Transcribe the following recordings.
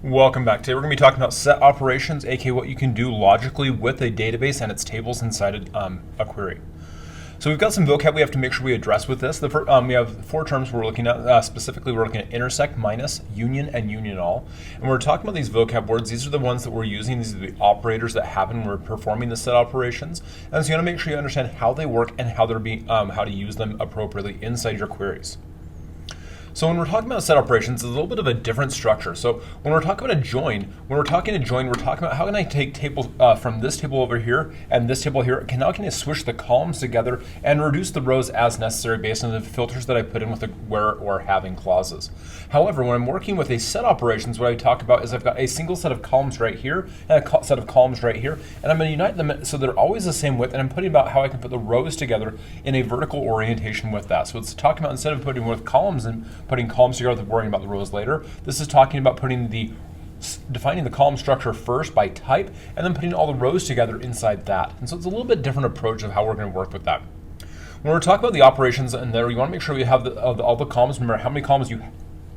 Welcome back. Today we're going to be talking about set operations, aka what you can do logically with a database and its tables inside a query. So we've got some vocab we have to make sure we address with this. We have four terms we're looking at. Specifically, we're looking at intersect, minus, union, and union all. And when we're talking about these vocab words, these are the ones that we're using. These are the operators that happen when we're performing the set operations. And so you want to make sure you understand how they work and how they're being, how to use them appropriately inside your queries. So when we're talking about set operations, it's a little bit of a different structure. So when we're talking about a join, we're talking about how can I take tables from this table over here and this table here, how can I switch the columns together and reduce the rows as necessary based on the filters that I put in with the where or having clauses. However, when I'm working with a set operations, what I talk about is I've got a single set of columns right here and a set of columns right here, and I'm going to unite them so they're always the same width, and I'm putting about how I can put the rows together in a vertical orientation with that. So it's talking about instead of putting with columns and putting columns together with worrying about the rows later, this is talking about defining the column structure first by type and then putting all the rows together inside that. And so it's a little bit different approach of how we're going to work with that. When we're talking about the operations in there, you want to make sure we have all the columns. Remember how many columns you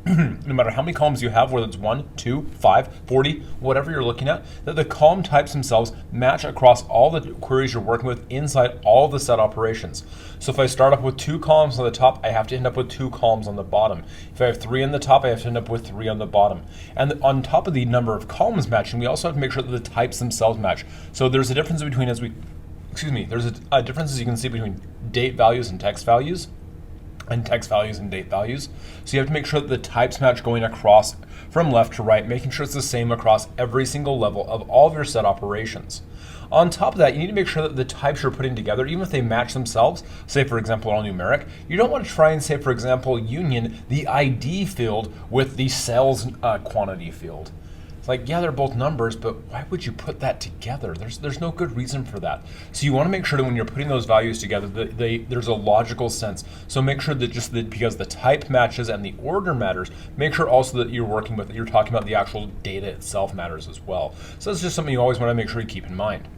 no matter how many columns you have, whether it's 1, 2, 5, 40, whatever you're looking at, that the column types themselves match across all the queries you're working with inside all of the set operations. So if I start up with 2 columns on the top, I have to end up with 2 columns on the bottom. If I have 3 on the top, I have to end up with 3 on the bottom. And on top of the number of columns matching, we also have to make sure that the types themselves match. So there's a difference between, there's a difference as you can see between date values and text values, and text values and date values. So you have to make sure that the types match going across from left to right, making sure it's the same across every single level of all of your set operations. On top of that, you need to make sure that the types you're putting together, even if they match themselves, say for example all numeric, you don't want to try and say for example union the ID field with the sales quantity field. It's like, yeah, they're both numbers, but why would you put that together? There's no good reason for that. So you want to make sure that when you're putting those values together, that there's a logical sense. So make sure that because the type matches and the order matters, make sure also that you're talking about the actual data itself matters as well. So that's just something you always want to make sure you keep in mind.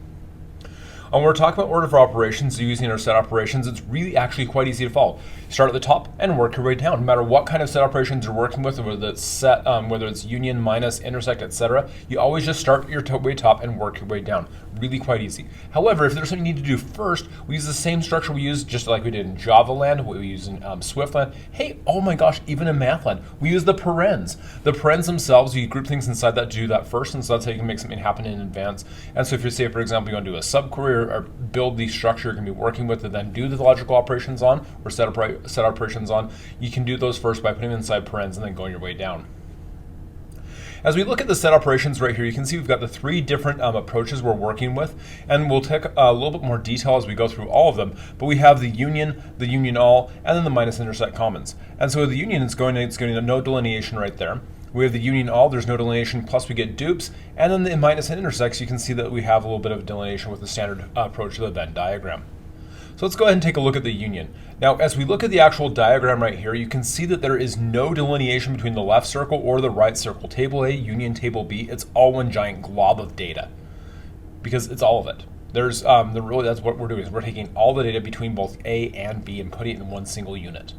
When we're talking about order for operations using our set operations, it's really actually quite easy to follow. Start at the top and work your way down. No matter what kind of set operations you're working with, whether it's set, whether it's union, minus, intersect, etc., you always just start your way top and work your way down. Really quite easy. However, if there's something you need to do first, we use the same structure we use just like we did in Java land, what we use in Swift land. Hey, oh my gosh, even in math land, we use the parens. The parens themselves, you group things inside that to do that first, and so that's how you can make something happen in advance. And so if you say, for example, you want to do a subquery or build the structure you're going to be working with and then do the logical operations on or set operations on, you can do those first by putting them inside parens and then going your way down. As we look at the set operations right here, you can see we've got the 3 different approaches we're working with, and we'll take a little bit more detail as we go through all of them. But we have the union all, and then the minus, intersect, commons. And so the union it's going to no delineation right there. We have the union all, there's no delineation, plus we get dupes, and then the minus and intersects, you can see that we have a little bit of delineation with the standard approach to the Venn diagram. So let's go ahead and take a look at the union. Now, as we look at the actual diagram right here, you can see that there is no delineation between the left circle or the right circle. Table A, union, table B, it's all one giant glob of data because it's all of it. That's what we're doing is we're taking all the data between both A and B and putting it in one single unit.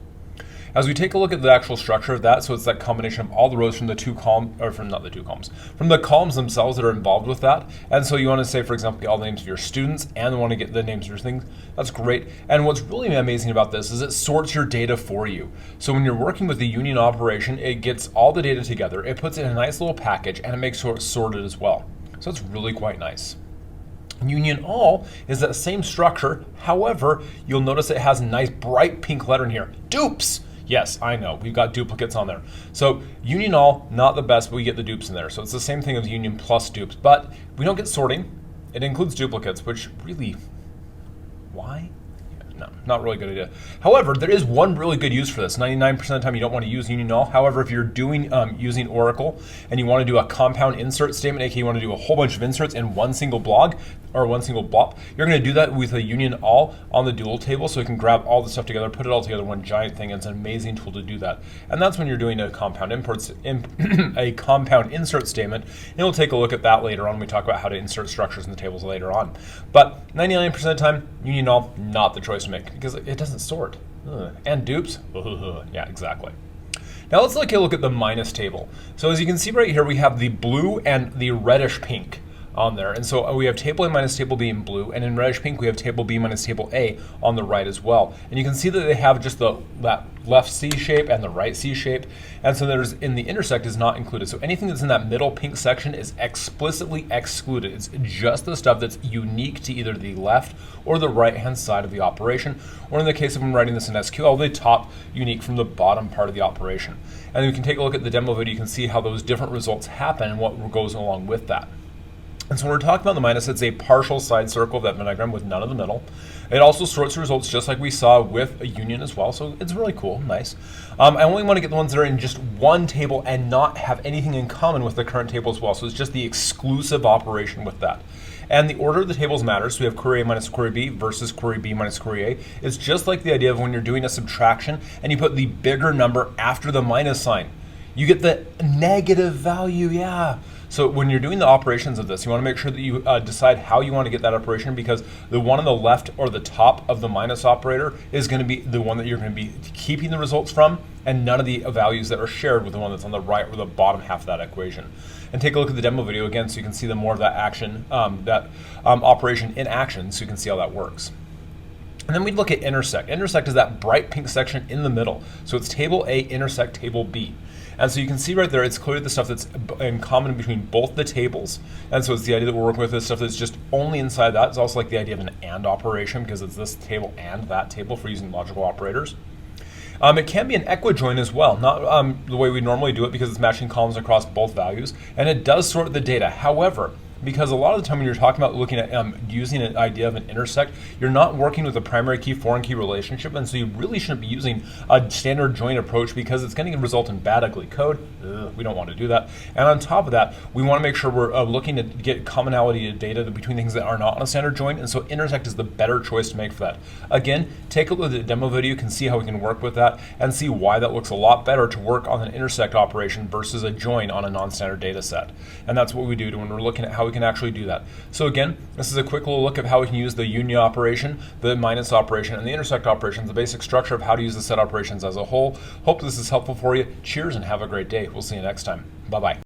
As we take a look at the actual structure of that, so it's that combination of all the rows from the from the columns themselves that are involved with that. And so you want to say, for example, all the names of your students and want to get the names of your things. That's great. And what's really amazing about this is it sorts your data for you. So when you're working with the union operation, it gets all the data together, it puts it in a nice little package, and it makes sure it's sorted as well. So it's really quite nice. Union all is that same structure. However, you'll notice it has a nice bright pink letter in here. Dupes! Yes, I know, we've got duplicates on there. So union all, not the best, but we get the dupes in there. So it's the same thing as union plus dupes, but we don't get sorting. It includes duplicates, which really, why? No, not really a good idea. However, there is one really good use for this. 99% of the time you don't want to use union all. However, if you're doing using Oracle and you want to do a compound insert statement, aka you want to do a whole bunch of inserts in one single blog or one single blob, you're going to do that with a union all on the dual table, so you can grab all the stuff together, put it all together in one giant thing. It's an amazing tool to do that. And that's when you're doing a compound insert statement. And we'll take a look at that later on when we talk about how to insert structures in the tables later on. But 99% of the time, union all, not the choice to make because it doesn't sort. And dupes, yeah, exactly. Now let's take a look at the minus table. So as you can see right here, we have the blue and the reddish pink on there. And so we have table A minus table B in blue, and in reddish pink we have table B minus table A on the right as well. And you can see that they have just that left C shape and the right C shape. And so there's in the intersect is not included. So anything that's in that middle pink section is explicitly excluded. It's just the stuff that's unique to either the left or the right hand side of the operation, or in the case of when writing this in SQL, the top unique from the bottom part of the operation. And then we can take a look at the demo video. You can see how those different results happen and what goes along with that. And so when we're talking about the minus, it's a partial side circle of that Venn diagram with none in the middle. It also sorts the results just like we saw with a union as well, so it's really cool, nice. I only want to get the ones that are in just one table and not have anything in common with the current table as well, so it's just the exclusive operation with that. And the order of the tables matters, so we have query A minus query B versus query B minus query A. It's just like the idea of when you're doing a subtraction and you put the bigger number after the minus sign. You get the negative value, yeah. So when you're doing the operations of this, you want to make sure that you decide how you want to get that operation, because the one on the left or the top of the minus operator is going to be the one that you're going to be keeping the results from, and none of the values that are shared with the one that's on the right or the bottom half of that equation. And take a look at the demo video again so you can see the more of that action, operation in action, so you can see how that works. And then we look at intersect. Intersect is that bright pink section in the middle. So it's table A intersect table B. And so you can see right there, it's clearly the stuff that's in common between both the tables. And so it's the idea that we're working with this stuff that's just only inside that. It's also like the idea of an AND operation, because it's this table and that table for using logical operators. It can be an equijoin as well, not the way we normally do it, because it's matching columns across both values. And it does sort the data. However, because a lot of the time when you're talking about looking at using an idea of an intersect, you're not working with a primary key, foreign key relationship, and so you really shouldn't be using a standard join approach, because it's going to result in bad, ugly code. We don't want to do that. And on top of that, we want to make sure we're looking to get commonality of data between things that are not on a standard join, and so intersect is the better choice to make for that. Again, take a look at the demo video. You can see how we can work with that and see why that looks a lot better to work on an intersect operation versus a join on a non-standard data set. And that's what we do when we're looking at how we can actually do that. So again, this is a quick little look at how we can use the union operation, the minus operation, and the intersect operations, the basic structure of how to use the set operations as a whole. Hope this is helpful for you. Cheers and have a great day. We'll see you next time. Bye-bye.